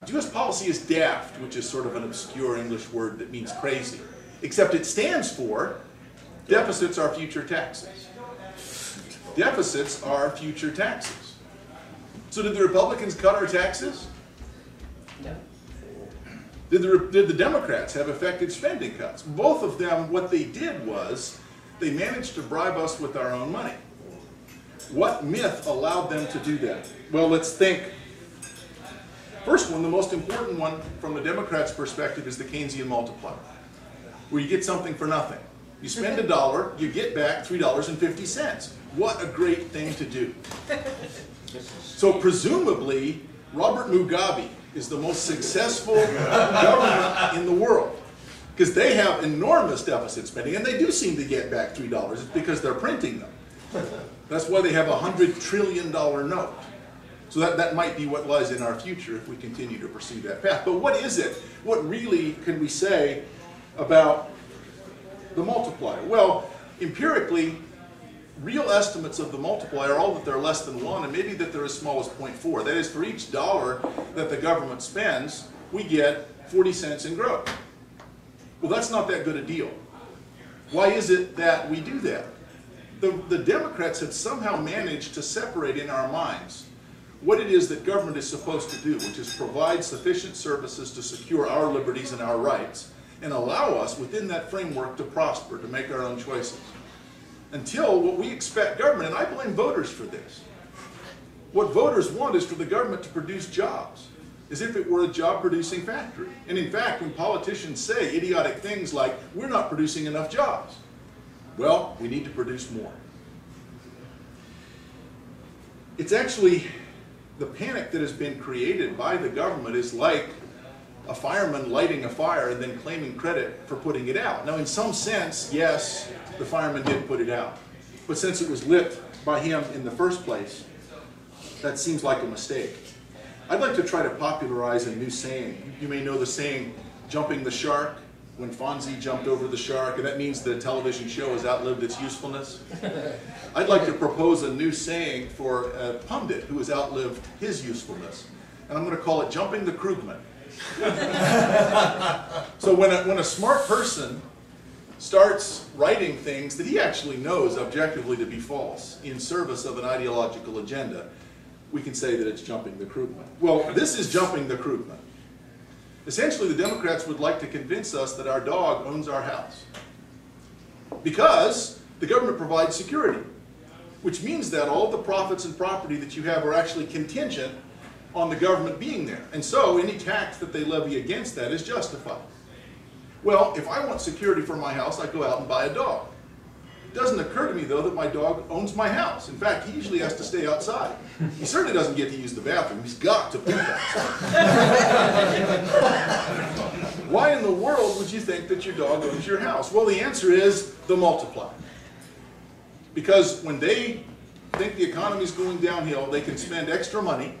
U.S. policy is daft, which is sort of an obscure English word that means crazy, except it stands for deficits are future taxes. Deficits are future taxes. So did the Republicans cut our taxes? No. Did the Democrats have effective spending cuts? Both of them, what they did was they managed to bribe us with our own money. What myth allowed them to do that? Well, let's think. First one, the most important one from the Democrats' perspective, is the Keynesian multiplier, where you get something for nothing. You spend $1, you get back $3.50. What a great thing to do. So presumably, Robert Mugabe is the most successful government in the world, because they have enormous deficit spending, and they do seem to get back $3. It's because they're printing them. That's why they have a $100 trillion note. So that might be what lies in our future if we continue to pursue that path. But what is it? What really can we say about the multiplier? Well, empirically, real estimates of the multiplier are all that they're less than 1, and maybe that they're as small as 0.4. That is, for each dollar that the government spends, we get 40 cents in growth. Well, that's not that good a deal. Why is it that we do that? The Democrats have somehow managed to separate in our minds what it is that government is supposed to do, which is provide sufficient services to secure our liberties and our rights, and allow us within that framework to prosper, to make our own choices. Until what we expect government, and I blame voters for this, what voters want is for the government to produce jobs, as if it were a job-producing factory. And in fact, when politicians say idiotic things like, we're not producing enough jobs, well, we need to produce more. It's actually, the panic that has been created by the government is like a fireman lighting a fire and then claiming credit for putting it out. Now, in some sense, yes, the fireman did put it out. But since it was lit by him in the first place, that seems like a mistake. I'd like to try to popularize a new saying. You may know the saying, jumping the shark, when Fonzie jumped over the shark, and that means the television show has outlived its usefulness. I'd like to propose a new saying for a pundit who has outlived his usefulness, and I'm going to call it jumping the Krugman. So when a smart person starts writing things that he actually knows objectively to be false in service of an ideological agenda, we can say that it's jumping the Krugman. Well, this is jumping the Krugman. Essentially, the Democrats would like to convince us that our dog owns our house, because the government provides security, which means that all the profits and property that you have are actually contingent on the government being there. And so any tax that they levy against that is justified. Well, if I want security for my house, I go out and buy a dog. It doesn't occur to me, though, that my dog owns my house. In fact, he usually has to stay outside. He certainly doesn't get to use the bathroom. He's got to poop outside. Why in the world would you think that your dog owns your house? Well, the answer is the multiplier. Because when they think the economy is going downhill, they can spend extra money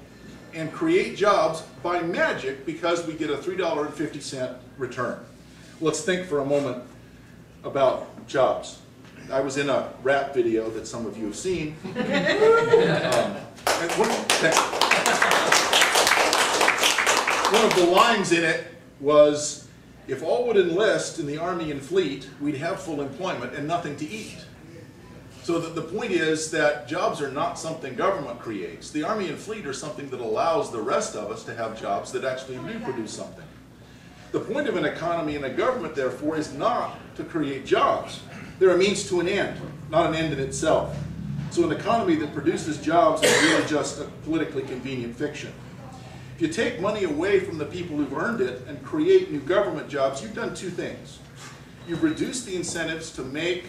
and create jobs by magic because we get a $3.50 return. Let's think for a moment about jobs. I was in a rap video that some of you have seen. One of the lines in it was, if all would enlist in the Army and Fleet, we'd have full employment and nothing to eat. So the point is that jobs are not something government creates. The Army and Fleet are something that allows the rest of us to have jobs that actually do produce something. The point of an economy and a government, therefore, is not to create jobs. They're a means to an end, not an end in itself. So an economy that produces jobs is really just a politically convenient fiction. If you take money away from the people who've earned it and create new government jobs, you've done two things. You've reduced the incentives to make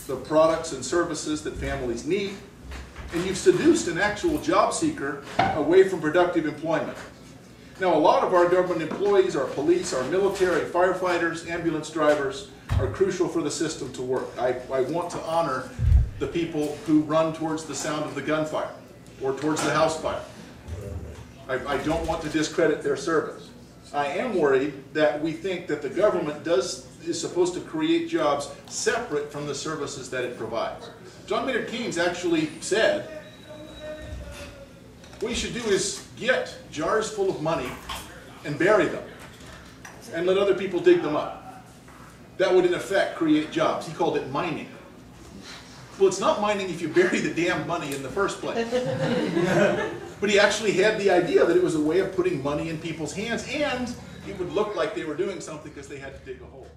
the products and services that families need, and you've seduced an actual job seeker away from productive employment. Now, a lot of our government employees, our police, our military, firefighters, ambulance drivers, are crucial for the system to work. I want to honor the people who run towards the sound of the gunfire or towards the house fire. I don't want to discredit their service. I am worried that we think that the government is supposed to create jobs separate from the services that it provides. John Maynard Keynes actually said, what you should do is get jars full of money and bury them and let other people dig them up. That would in effect create jobs. He called it mining. Well, it's not mining if you bury the damn money in the first place. But he actually had the idea that it was a way of putting money in people's hands, and it would look like they were doing something because they had to dig a hole.